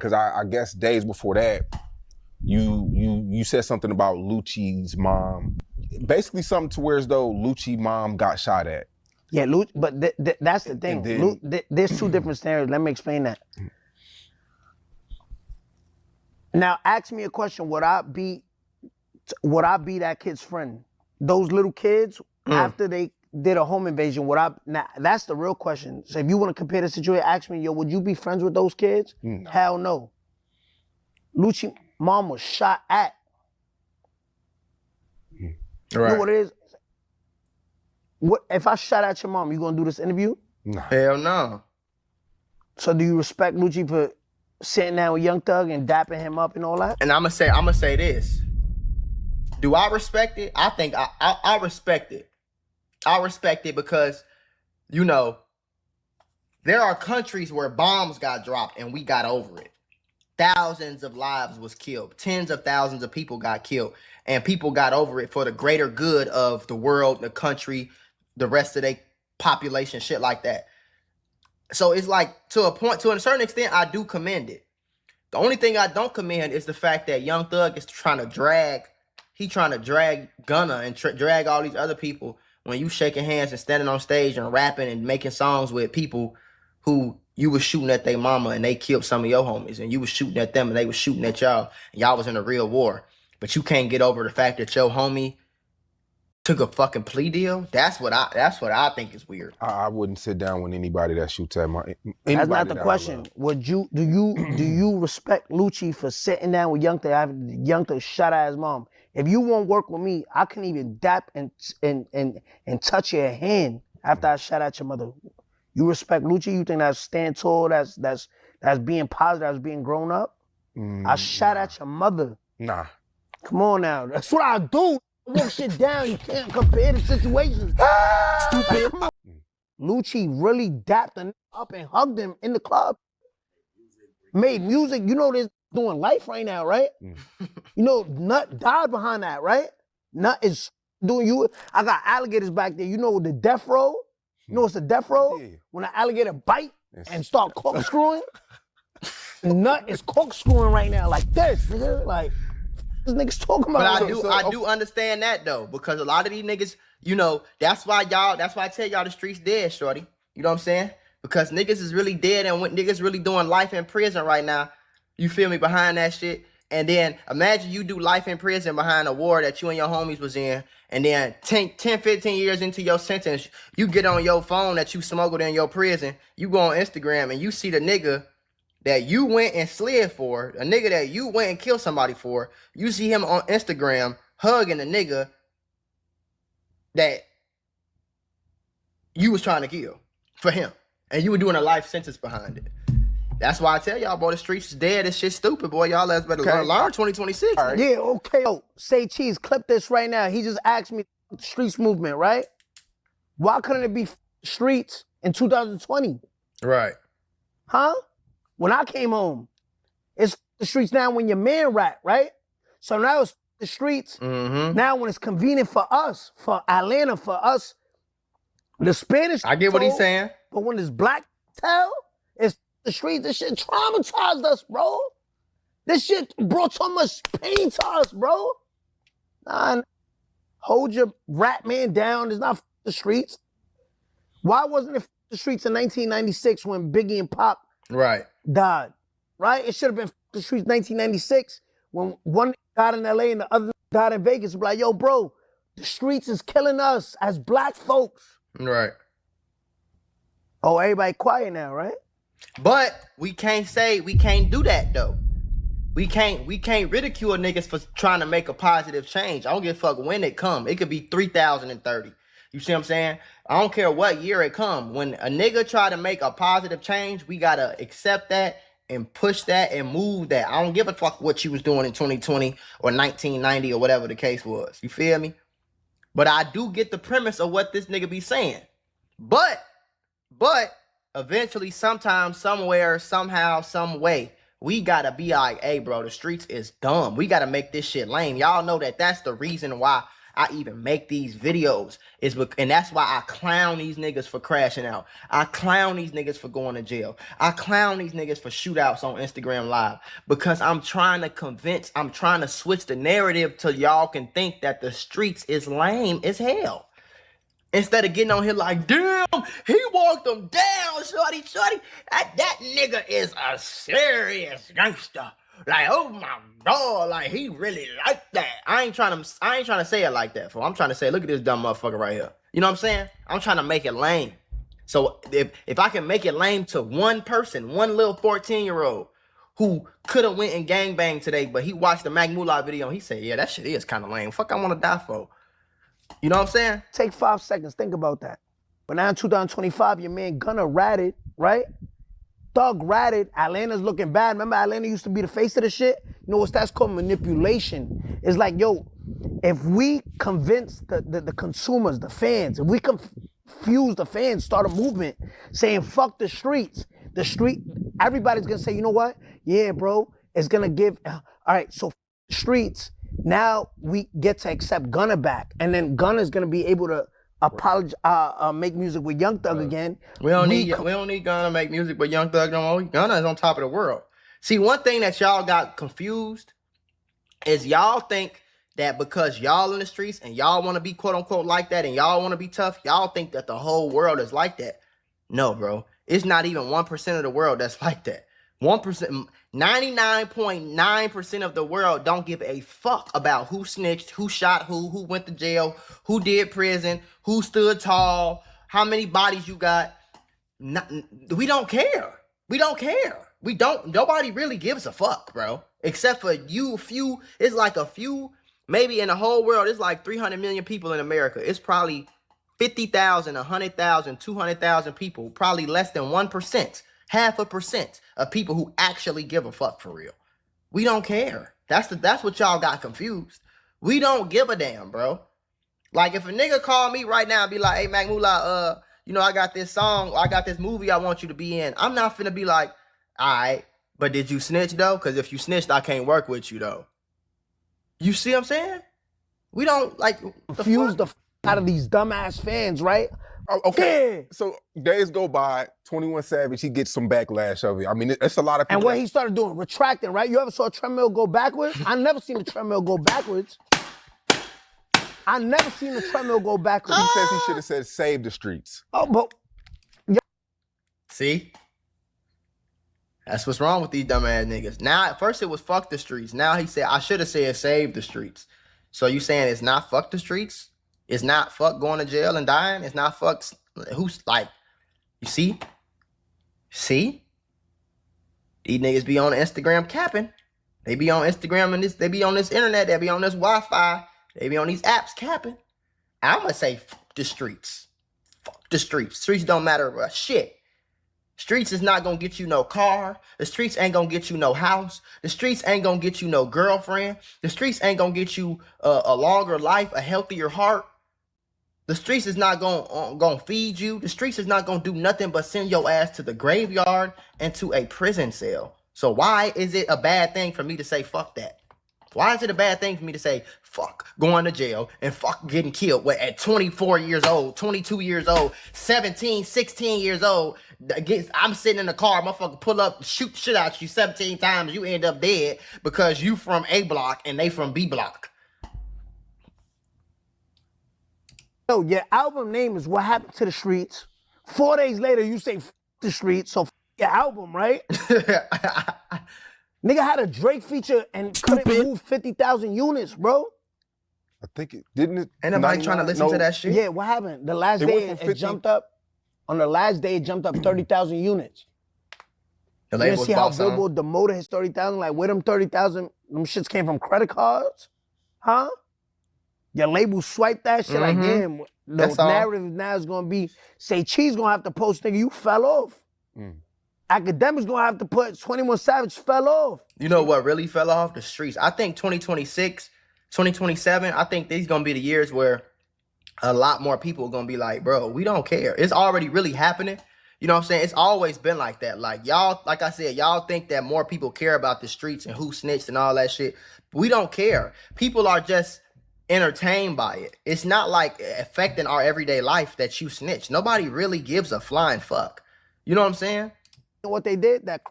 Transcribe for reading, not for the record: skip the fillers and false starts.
because I guess days before that, you said something about Lucci's mom. Basically something to where as though Lucci's mom got shot at. Yeah, but that's the thing. Then, there's two different scenarios. Let me explain that. Now, ask me a question. Would I be that kid's friend? Those little kids, after they did a home invasion, now, that's the real question. So if you want to compare the situation, ask me, yo, would you be friends with those kids? No. Hell no. Lucci mom was shot at. Right. You know what it is? What if I shot at your mom, you gonna do this interview? No. Hell no. So do you respect Lucci for sitting down with Young Thug and dapping him up and all that? And I'm gonna say this. Do I respect it? I think I respect it. I respect it because, you know, there are countries where bombs got dropped and we got over it. Thousands of lives was killed. Tens of thousands of people got killed. And people got over it for the greater good of the world, the country, the rest of their population, shit like that. So it's like, to a certain extent, I do commend it. The only thing I don't commend is the fact that Young Thug is trying to drag Gunna and drag all these other people when you shaking hands and standing on stage and rapping and making songs with people who you was shooting at their mama and they killed some of your homies, and you was shooting at them and they was shooting at y'all, and y'all was in a real war. But you can't get over the fact that your homie took a fucking plea deal. That's what I think is weird. I wouldn't sit down with anybody that shoots at my. That's not the question. Do you respect Lucci for sitting down with Young Thug after Young Thug shot at his mom? If you won't work with me, I can even dap and touch your hand after I shot at your mother. You respect Lucci? You think that's stand tall? That's being positive? That's being grown up? I shot at your mother. Nah. Come on now. That's what I do. Walk shit down. You can't compare the situations. Stupid. Like, Lucci really dapped him up and hugged him in the club. Made music. You know, they're doing life right now, right? You know, Nut died behind that, right? Nut is doing you. I got alligators back there. You know the death row? You know what's the death row? Yeah. When an alligator bite and start corkscrewing. Nut is corkscrewing right now like this, nigga. Like, this nigga's talking about. But I do understand that though, because a lot of these niggas, you know, that's why I tell y'all the streets dead, shorty. You know what I'm saying? Because niggas is really dead and when niggas really doing life in prison right now. You feel me? Behind that shit. And then imagine you do life in prison behind a war that you and your homies was in. And then 10, 15 years into your sentence, you get on your phone that you smuggled in your prison. You go on Instagram and you see the nigga that you went and slid for, a nigga that you went and killed somebody for. You see him on Instagram hugging the nigga that you was trying to kill for him. And you were doing a life sentence behind it. That's why I tell y'all, boy, the streets is dead. This shit's stupid, boy. Y'all better learn 2026. Right. Yeah, okay. Yo, Say Cheese, clip this right now. He just asked me the streets movement, right? Why couldn't it be streets in 2020? Right. Huh? When I came home, it's the streets now when your man rap, right? So now it's the streets. Now when it's convenient for us, for Atlanta, for us, the Spanish. I get what he's saying. But when it's black tell, it's the streets. This shit traumatized us, bro. This shit brought so much pain to us, bro. Nah, hold your rap man down. It's not the streets. Why wasn't it the streets in 1996 when Biggie and Pac died? Right? It should have been the streets 1996 when one died in LA and the other died in Vegas. Be like, yo, bro, the streets is killing us as black folks. Right. Oh, everybody quiet now, right? But we can't do that though. We can't ridicule niggas for trying to make a positive change. I don't give a fuck when it come. It could be 3030. You see what I'm saying? I don't care what year it come. When a nigga try to make a positive change, we gotta accept that and push that and move that. I don't give a fuck what you was doing in 2020 or 1990 or whatever the case was. You feel me? But I do get the premise of what this nigga be saying. But eventually, sometime, somewhere, somehow, some way, we gotta be like, hey, bro, the streets is dumb. We gotta make this shit lame. Y'all know that that's the reason why I even make these videos. And that's why I clown these niggas for crashing out. I clown these niggas for going to jail. I clown these niggas for shootouts on Instagram Live. Because I'm trying to switch the narrative till y'all can think that the streets is lame as hell. Instead of getting on here like, damn, he walked them down, shorty. That nigga is a serious gangster. Like, oh my God, like he really like that. I ain't trying to say it like that, fool. I'm trying to say, look at this dumb motherfucker right here. You know what I'm saying? I'm trying to make it lame. So if I can make it lame to one person, one little 14-year-old who could have went and gangbanged today, but he watched the macmula video and he said, yeah, that shit is kind of lame. Fuck, I want to die for. You know what I'm saying? Take 5 seconds. Think about that. But now in 2025, your man Gunna ratted, right? Thug ratted. Atlanta's looking bad. Remember, Atlanta used to be the face of the shit? You know what that's called? Manipulation. It's like, yo, if we convince the consumers, the fans, if we confuse the fans, start a movement saying, fuck the streets, everybody's going to say, you know what? Yeah, bro, it's going to give, all right, so the streets. Now we get to accept Gunna back, and then Gunna's gonna be able to make music with Young Thug again. We don't need Gunna to make music with Young Thug no more. Gunna is on top of the world. See, one thing that y'all got confused is y'all think that because y'all in the streets and y'all want to be quote unquote like that and y'all want to be tough, y'all think that the whole world is like that. No, bro. It's not even 1% of the world that's like that. 1%, 99.9% of the world don't give a fuck about who snitched, who shot who went to jail, who did prison, who stood tall, how many bodies you got. We don't care. We don't care. Nobody really gives a fuck, bro. Except for a few, it's like a few, maybe in the whole world, it's like 300 million people in America. It's probably 50,000, 100,000, 200,000 people, probably less than 1%. 0.5% of people who actually give a fuck for real. We don't care. That's what y'all got confused. We don't give a damn, bro. Like if a nigga call me right now and be like, hey, macmula, you know, I got this song, or I got this movie I want you to be in. I'm not finna be like, all right, but did you snitch though? Because if you snitched, I can't work with you though. You see what I'm saying? We don't like confuse the out of these dumbass fans, right? Oh, okay, yeah. So days go by, 21 Savage, he gets some backlash of it. I mean, it's a lot of people. And what he started doing, retracting, right? You ever saw a treadmill go backwards? I never seen a treadmill go backwards. I never seen a treadmill go backwards. He says he should have said save the streets. Oh, but see? That's what's wrong with these dumbass niggas. Now, at first it was fuck the streets. Now he said, I should have said save the streets. So you saying it's not fuck the streets? It's not fuck going to jail and dying. It's not fuck who's like, you see? See? These niggas be on Instagram capping. They be on Instagram and they be on this internet. They be on this Wi-Fi. They be on these apps capping. I'm going to say fuck the streets. Fuck the streets. Streets don't matter about shit. Streets is not going to get you no car. The streets ain't going to get you no house. The streets ain't going to get you no girlfriend. The streets ain't going to get you a longer life, a healthier heart. The streets is not going to feed you. The streets is not going to do nothing but send your ass to the graveyard and to a prison cell. So why is it a bad thing for me to say fuck that? Why is it a bad thing for me to say fuck going to jail and fuck getting killed at 24 years old, 22 years old, 17, 16 years old? I'm sitting in the car, motherfucker pull up, shoot shit out you 17 times, you end up dead because you from A block and they from B block. Yo, your album name is What Happened to the Streets. 4 days later, you say F the streets, so F your album, right? Nigga had a Drake feature and couldn't move 50,000 units, bro. I think it didn't. Ain't nobody trying to listen to that shit? Yeah, what happened? The last day it jumped up. On the last day, it jumped up 30,000 units. The you didn't see how Billboard demoted his 30,000? Like, where them 30,000, them shits came from credit cards? Huh? Your label swiped that shit like, damn, the narrative now is going to be, say Cheese going to have to post, nigga, you fell off. Academics going to have to put 21 Savage fell off. You know what really fell off? The streets. I think 2026, 2027, I think these going to be the years where a lot more people are going to be like, bro, we don't care. It's already really happening. You know what I'm saying? It's always been like that. Like, y'all, like I said, y'all think that more people care about the streets and who snitched and all that shit. We don't care. People are just entertained by it. It's not like affecting our everyday life that you snitch. Nobody really gives a flying fuck. You know what I'm saying? What they did, that